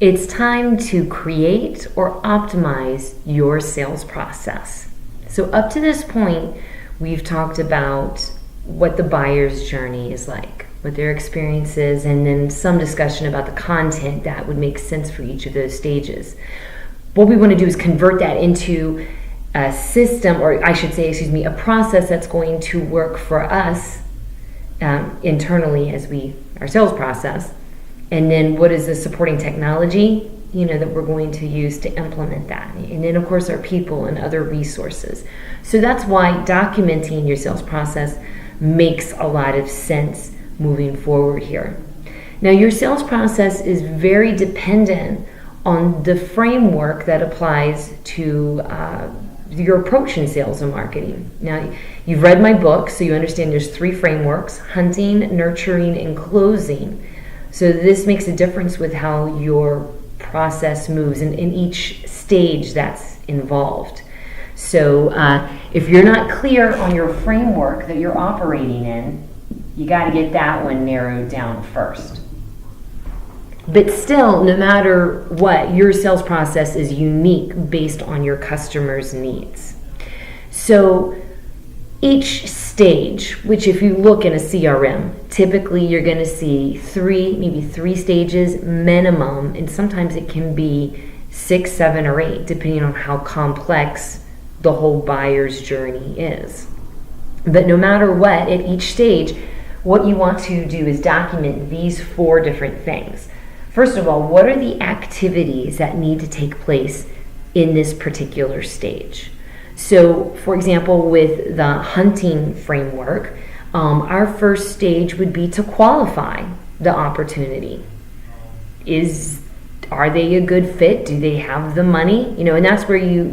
It's time to create or optimize your sales process. So up to this point, we've talked about what the buyer's journey is like, what their experience is, and then some discussion about the content that would make sense for each of those stages. What we want to do is convert that into a system, or I should say, a process that's going to work for us internally as our sales process. And then what is the supporting technology, that we're going to use to implement that. And then of course our people and other resources. So that's why documenting your sales process makes a lot of sense moving forward here. Now your sales process is very dependent on the framework that applies to your approach in sales and marketing. Now, you've read my book, so you understand there's 3 frameworks: hunting, nurturing, and closing. So this makes a difference with how your process moves in each stage that's involved. So if you're not clear on your framework that you're operating in, you got to get that one narrowed down first. But still, no matter what, your sales process is unique based on your customer's needs. So each stage, which if you look in a CRM, typically you're going to see 3 stages minimum, and sometimes it can be 6, 7, or 8, depending on how complex the whole buyer's journey is. But no matter what, at each stage, what you want to do is document these 4 different things. First of all, what are the activities that need to take place in this particular stage? So, for example, with the hunting framework, our first stage would be to qualify the opportunity. Are they a good fit? Do they have the money? And that's where you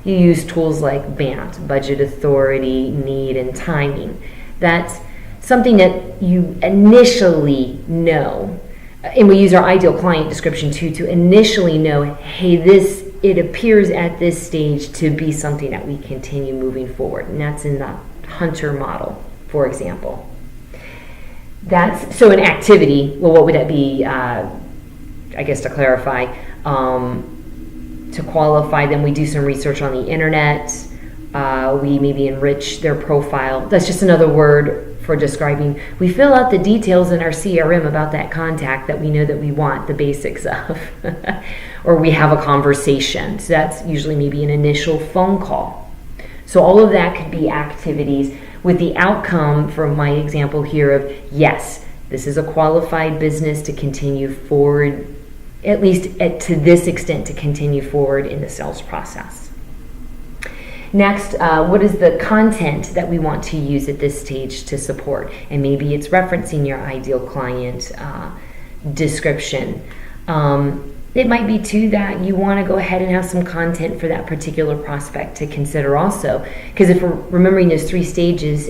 use tools like BANT, budget authority, need, and timing. That's something that you initially know. And we use our ideal client description too to initially know, hey, it appears at this stage to be something that we continue moving forward. And that's in the hunter model, for example. So an activity, well, what would that be? I guess to clarify, to qualify them, we do some research on the internet. We maybe enrich their profile. That's just another word for describing. We fill out the details in our CRM about that contact that we know that we want the basics of. Or we have a conversation. So that's usually maybe an initial phone call. So all of that could be activities with the outcome, from my example here, of yes, this is a qualified business to continue forward, at least to this extent, to continue forward in the sales process. Next, what is the content that we want to use at this stage to support? And maybe it's referencing your ideal client description. It might be too that you want to go ahead and have some content for that particular prospect to consider also. Because if we're remembering those 3 stages,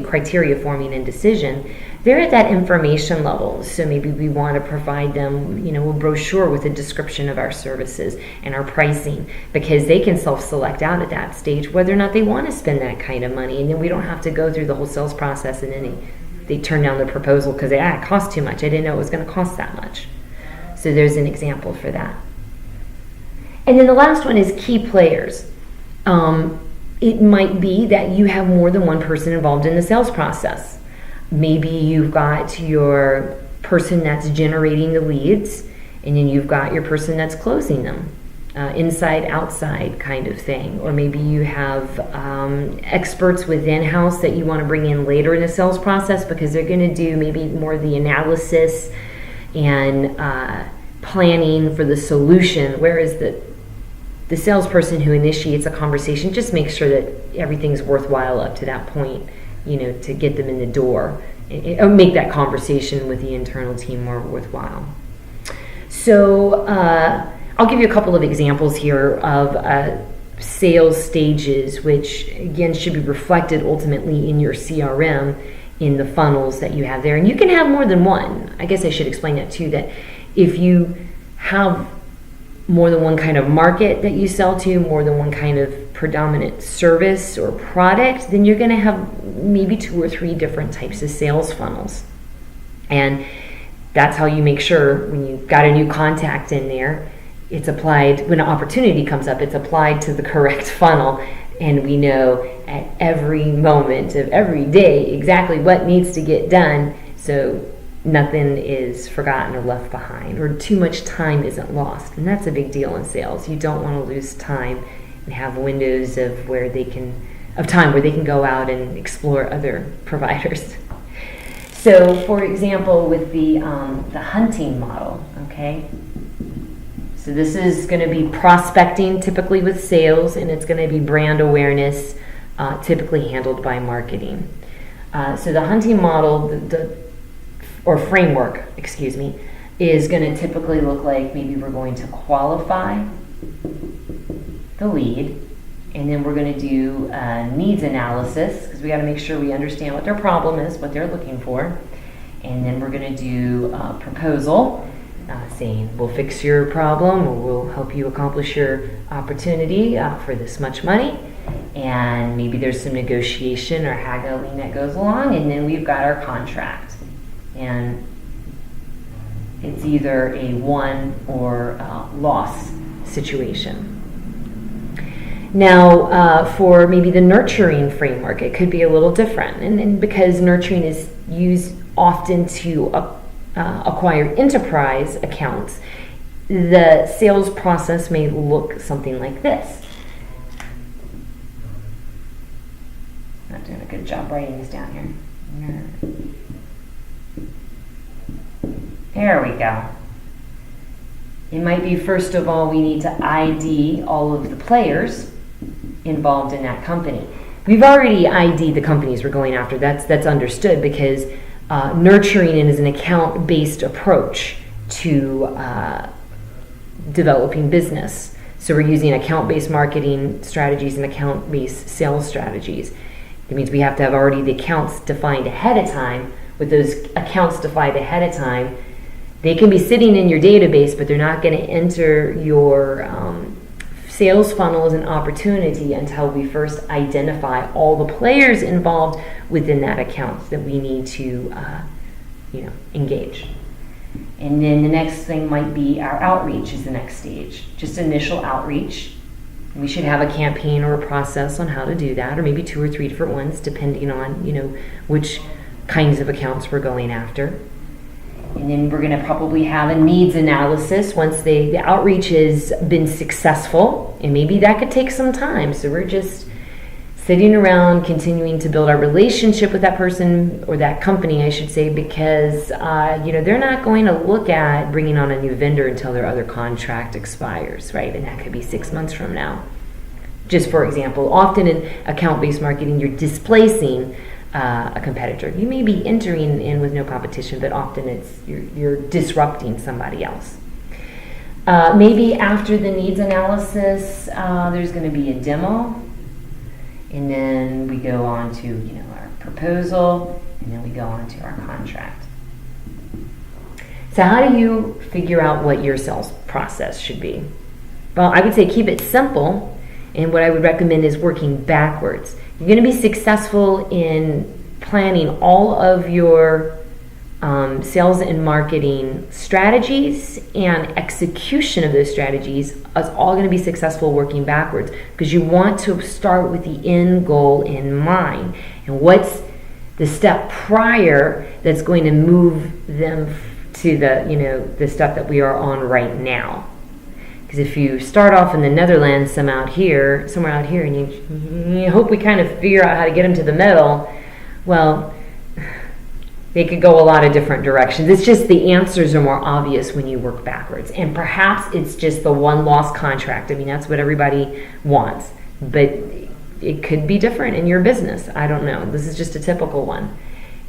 criteria forming and decision, they're at that information level. So maybe we want to provide them, a brochure with a description of our services and our pricing, because they can self-select out at that stage whether or not they want to spend that kind of money. And then we don't have to go through the whole sales process and then they turn down the proposal because it costs too much. I didn't know it was going to cost that much. So there's an example for that. And then the last one is key players. It might be that you have more than one person involved in the sales process. Maybe you've got your person that's generating the leads, and then you've got your person that's closing them, inside, outside kind of thing. Or maybe you have experts within house that you want to bring in later in the sales process because they're going to do maybe more of the analysis and planning for the solution, whereas the salesperson who initiates a conversation just makes sure that everything's worthwhile up to that point, to get them in the door and make that conversation with the internal team more worthwhile. So I'll give you a couple of examples here of sales stages, which again should be reflected ultimately in your CRM, in the funnels that you have there. And you can have more than one. I guess I should explain that too, that if you have more than one kind of market that you sell to, more than one kind of predominant service or product, then you're going to have maybe 2 or 3 different types of sales funnels. And That's how you make sure when you've got a new contact in there, it's applied, when an opportunity comes up, it's applied to the correct funnel, and we know at every moment of every day exactly what needs to get done, so nothing is forgotten or left behind, or too much time isn't lost. And that's a big deal in sales. You don't want to lose time and have windows of time where they can go out and explore other providers. So, for example, with the hunting model, okay? So this is going to be prospecting, typically with sales, and it's going to be brand awareness, typically handled by marketing. So the hunting model, or framework, is going to typically look like maybe we're going to qualify the lead, and then we're going to do needs analysis, because we got to make sure we understand what their problem is, what they're looking for, and then we're going to do proposal, saying we'll fix your problem, or we'll help you accomplish your opportunity for this much money, and maybe there's some negotiation or haggling that goes along, and then we've got our contract, and it's either a won or loss situation. Now, for maybe the nurturing framework, it could be a little different. And because nurturing is used often to acquire enterprise accounts, the sales process may look something like this. Not doing a good job writing this down here. There we go. It might be, first of all, we need to ID all of the players involved in that company. We've already ID'd the companies we're going after. That's understood, because nurturing is an account-based approach to developing business. So we're using account-based marketing strategies and account-based sales strategies. It means we have to have already the accounts defined ahead of time. With those accounts defined ahead of time, they can be sitting in your database, but they're not going to enter your sales funnel as an opportunity until we first identify all the players involved within that account that we need to engage. And then the next thing might be our outreach is the next stage. Just initial outreach. We should have a campaign or a process on how to do that, or maybe 2 or 3 different ones, depending on which kinds of accounts we're going after. And then we're going to probably have a needs analysis once the outreach has been successful, and maybe that could take some time. So we're just sitting around continuing to build our relationship with that person, or that company, I should say, because they're not going to look at bringing on a new vendor until their other contract expires, right? And that could be 6 months from now. Just for example, often in account-based marketing, you're displacing a competitor. You may be entering in with no competition, but often it's you're disrupting somebody else. Maybe after the needs analysis, there's going to be a demo, and then we go on to our proposal, and then we go on to our contract. So how do you figure out what your sales process should be? Well, I would say keep it simple, and what I would recommend is working backwards. You're going to be successful in planning all of your sales and marketing strategies, and execution of those strategies is all going to be successful working backwards, because you want to start with the end goal in mind. And what's the step prior that's going to move them to the stuff that we are on right now? Because if you start off in the Netherlands, somewhere out here, and you hope we kind of figure out how to get them to the middle, well, they could go a lot of different directions. It's just the answers are more obvious when you work backwards. And perhaps it's just the one lost contract. I mean, that's what everybody wants. But it could be different in your business. I don't know. This is just a typical one.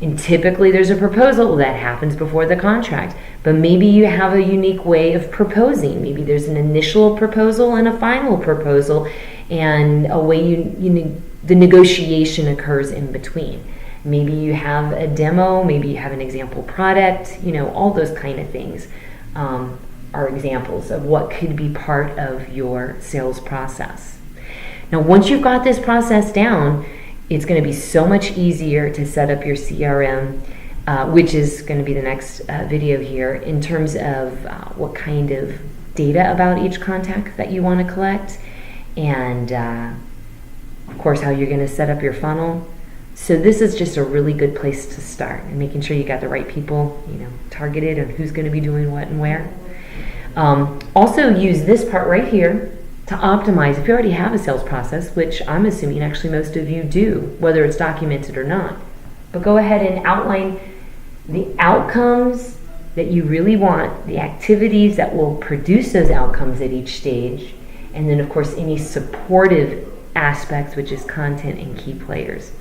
And typically there's a proposal that happens before the contract. But maybe you have a unique way of proposing. Maybe there's an initial proposal and a final proposal, and a way the negotiation occurs in between. Maybe you have a demo, maybe you have an example product, all those kind of things are examples of what could be part of your sales process. Now, once you've got this process down, it's going to be so much easier to set up your CRM, which is going to be the next video here, in terms of what kind of data about each contact that you want to collect, and of course how you're going to set up your funnel. So this is just a really good place to start, and making sure you got the right people, targeted, and who's going to be doing what and where. Also use this part right here to optimize if you already have a sales process, which I'm assuming actually most of you do, whether it's documented or not. But go ahead and outline the outcomes that you really want, the activities that will produce those outcomes at each stage, and then of course any supportive aspects, which is content and key players.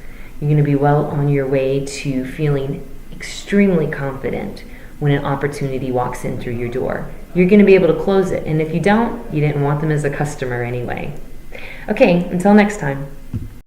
You're going to be well on your way to feeling extremely confident when an opportunity walks in through your door. You're going to be able to close it, and if you don't, you didn't want them as a customer anyway. Okay, until next time.